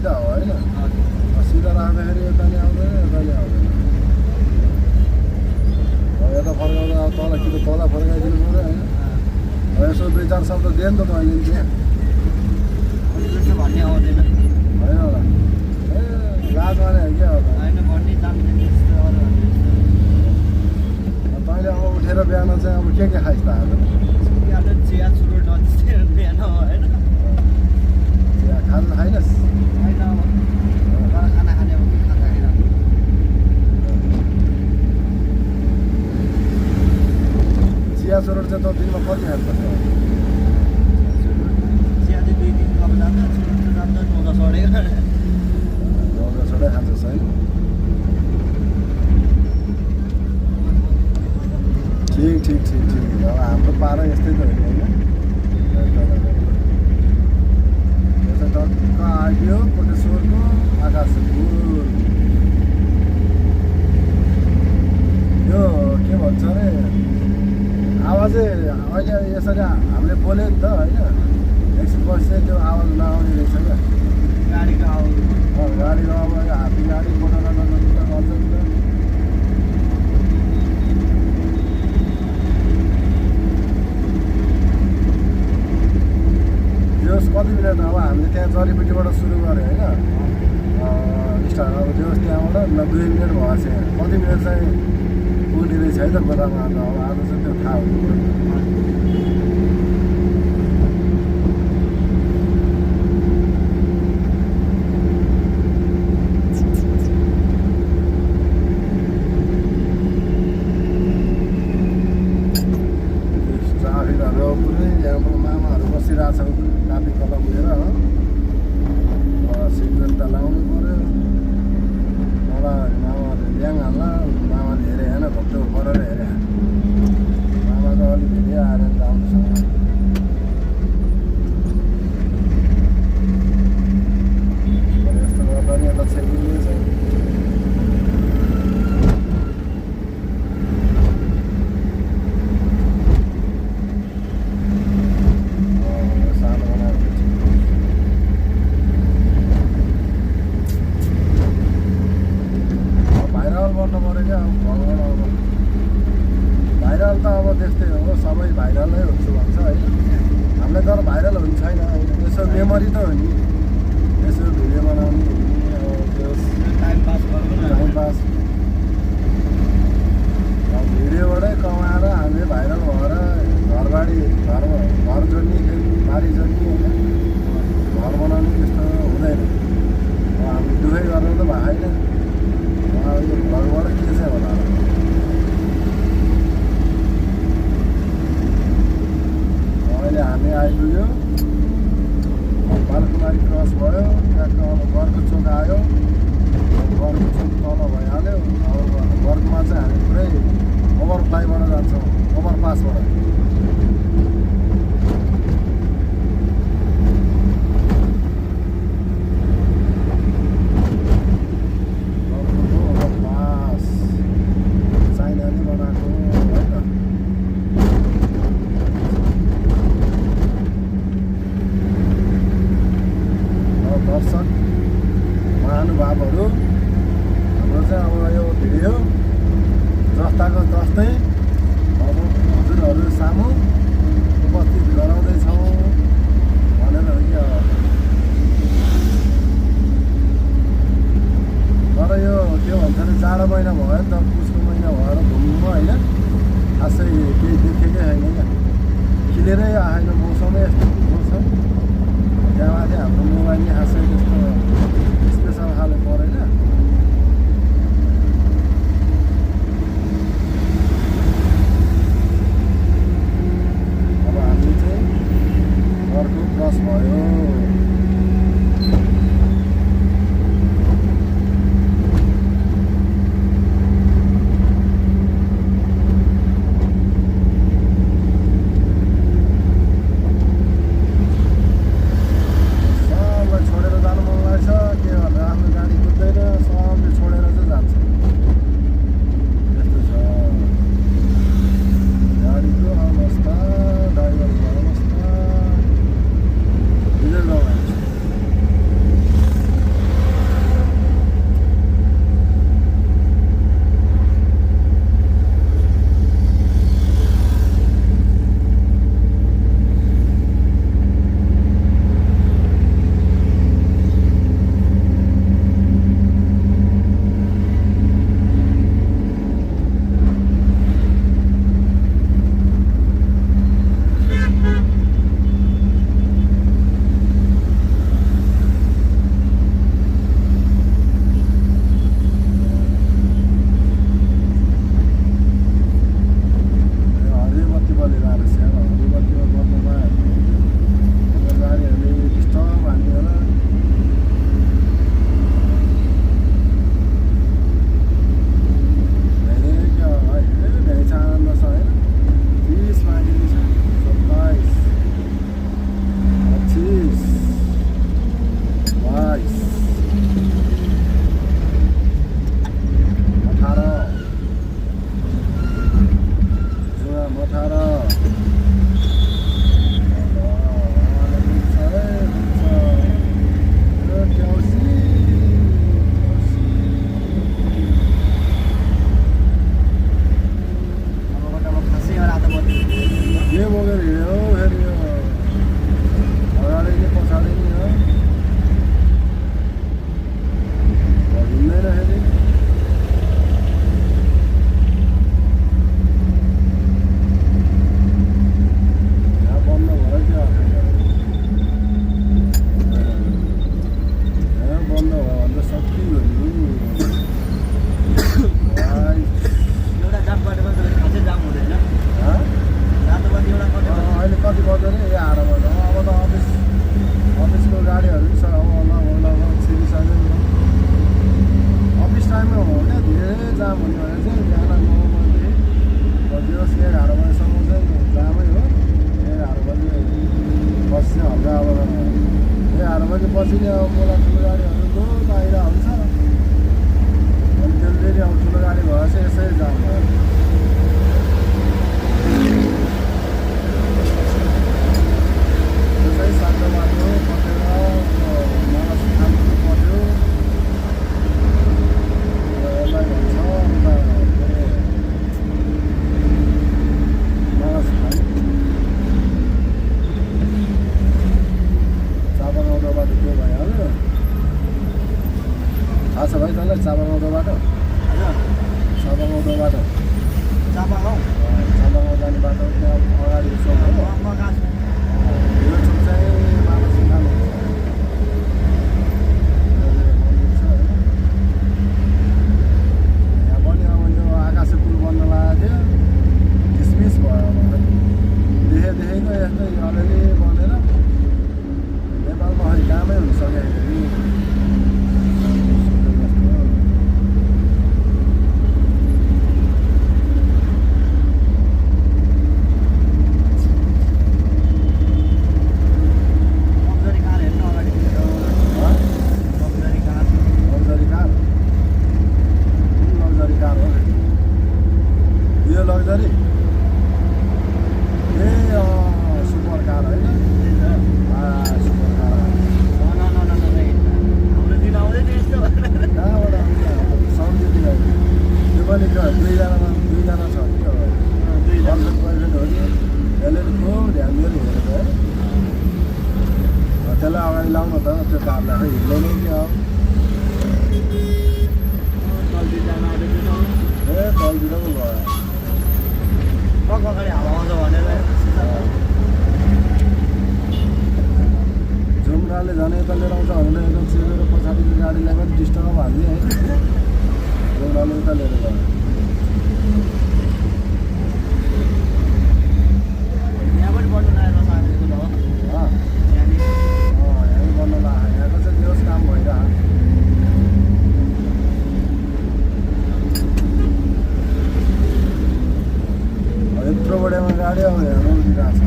सिधा हो होइन सिधा राख्दाखेरि यता नि आउँदैन यता नि आउँदैन यता फर्काउँदा अब तल कि त तल फर्काइदिनु पऱ्यो होइन यसो 2-4 शब्द दिए नि त मैले त्यहाँ भन्ने आउँदैन होइन होला ए लाज माने हो क्या होइन भन्ने जान्दैन तैँले अब उठेर बिहान चाहिँ अब के खाइस् त आज चिया चुरोट बिहान होइन चिया खानु खाइनस् होइन अब खाना खाने अब के खाँदाखेरि चिया चुरोट चाहिँ त दिनमा कति खानुपर्छ चिया चाहिँ 2 दिन अब जान्छ चुरोट चाहिँ जान्छ 9-10 9-10 खान्छस् है ठिक अब हाम्रो पारा यस्तै त होइन यो चाहिँ टक्क आइदियो कोटेश्वरको आकाशपुर यो के भन्छ अरे आवाजै अहिले यसरी हामीले बोल्यो नि त होइन एकछिन बस्यो त्यो आवाज नआउने रहेछ क्या गाडीको आवाज गाडीको अब हात्ती गाडी मोटर गर्छ नि त कति मिनट अब हामीले त्यहाँ जरीपट्टिबाट सुरु गऱ्यो होइन स्टार्ट अब त्यो त्यहाँबाट 2 मिनट भएको छ कति मिनट चाहिँ पुग्ने रहेछ है त गोदामा अब आज चाहिँ त्यो थाहा हुनु पऱ्यो ट्राफिकहरू पुरै यहाँ मामाहरू बसिरहेको छ ट्राफिक कलम लिएर सिग्नल त लाउनु पऱ्यो मलाई मामाले ल्याङ हाल्ला मामाले हेरे होइन भक्तको परेर हेरे मामाको अलिक हेरि आएर आउनुसँग यस्तो गर्दा नि यता छेकिँदै छ भाइरल त अब त्यस्तै हो सबै भाइरलै हुन्छु भन्छ होइन हामीलाई तर भाइरल हुनु छैन यसो मेमोरी त हो नि यसो भिडियो बनाउने अब त्यो टाइम पास गर्नु भिडियोबाटै कमाएर हामीले भाइरल भएर घर जोड्ने बारी जोड्ने होइन घर बनाउने त्यस्तो हुँदैन अब हामी दुःखै गरेर त भएको छैन यो भ्लगबाट के चाहिँ होला अहिले हामी आइपुग्यो बालकुमारी क्रस भयो ट्याक्क अब घरको चोक आयो घरको चोक तल भइहाल्यो अब घरकोमा चाहिँ हामी पुरै ओभरफ्लाइबाट जान्छौँ ओभरपासबाट दर्शक महानुभावहरू हाम्रो चाहिँ अब यो भिडियो जस्ताको जस्तै अब हजुरहरू सामु उपस्थित गराउँदैछौँ भनेर हो कि तर यो के भन्छ अरे जाडो महिना भयो नि त पुसको महिना भएर घुम्नु होइन खासै केही देखेकै होइन क्या खिलेरै आएन मौसमै यस्तो मौसम त्यहाँ माथि हाम्रो मोबाइल नि खासै त्यस्तो स्पेसल खाले परेन अब हामी चाहिँ घरको क्रस भयो भाइ तँलाई चापागाउँदो बाटो हजुर चापागाउँदो बाटो चापागाउँ चापागाउँ जाने बाटो त्यहाँ अगाडि चौक हो म गएको छु यो चौक चाहिँ माला सिंहमा हुन्छ मन्दिर छ होइन यहाँ पनि अब यो आकाशे पुल बन्न लागेको थियो डिसमिस भयो भर्खर देखेको यस्तै अलिअलि बनेर नेपालमा खै कामै हुन सकेको नि लग्जरी कार हेर्नु अगाडि लग्जरी कार लग्जरी कार कुन लग्जरी कार हो यो लग्जरी ए सुपर कार होइन सुपर कार हाम्रो दिन आउँदैन यस्तो कहाँबाट आउँछ साउदीतिर त्यो पनि दुईजना छ कि गर्लफ्रेन्ड बोयफ्रेन्ड हो कि त्यसले खुब ध्यान दिएर हेरेको है त्यसलाई अगाडि लाउनु त त्यो कारलाई खै हिँड्दैन कि अब दुईजना आउँदै ए तलतिर पो भयो अगाडि हावा आउँछ भनेर जुम्राले झन् यता लिएर आउँछ भनेर एकदम चिरेर पछाडिको गाडीलाई पनि डिस्टर्ब हाल्ने है जुम्राले उता लिएर गयो यहाँ पनि बढ्नु लागेको साथीको ल यहाँनिर यहीँ बन्न लाग्यो यहाँको चाहिँ त्यो काम भइरहेको यत्रो बढेमा गाडी अब हेर्नु उठिरहेको छ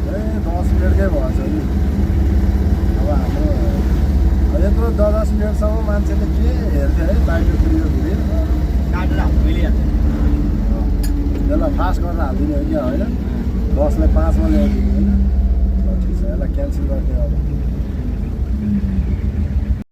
ए 10 मिनटकै भएछ नि अब हाम्रो यत्रो 10 मिनटसम्म मान्छेले के हेर्थ्यो है बाहिरतिर भिड काटेर हाल्नु मिलिहाल्छ त्यसलाई फास्ट गरेर हालिदिने हो कि होइन 10लाई 5मा ल्याइदिने होइन ल ठिक छ यसलाई क्यान्सल गरिदियो अब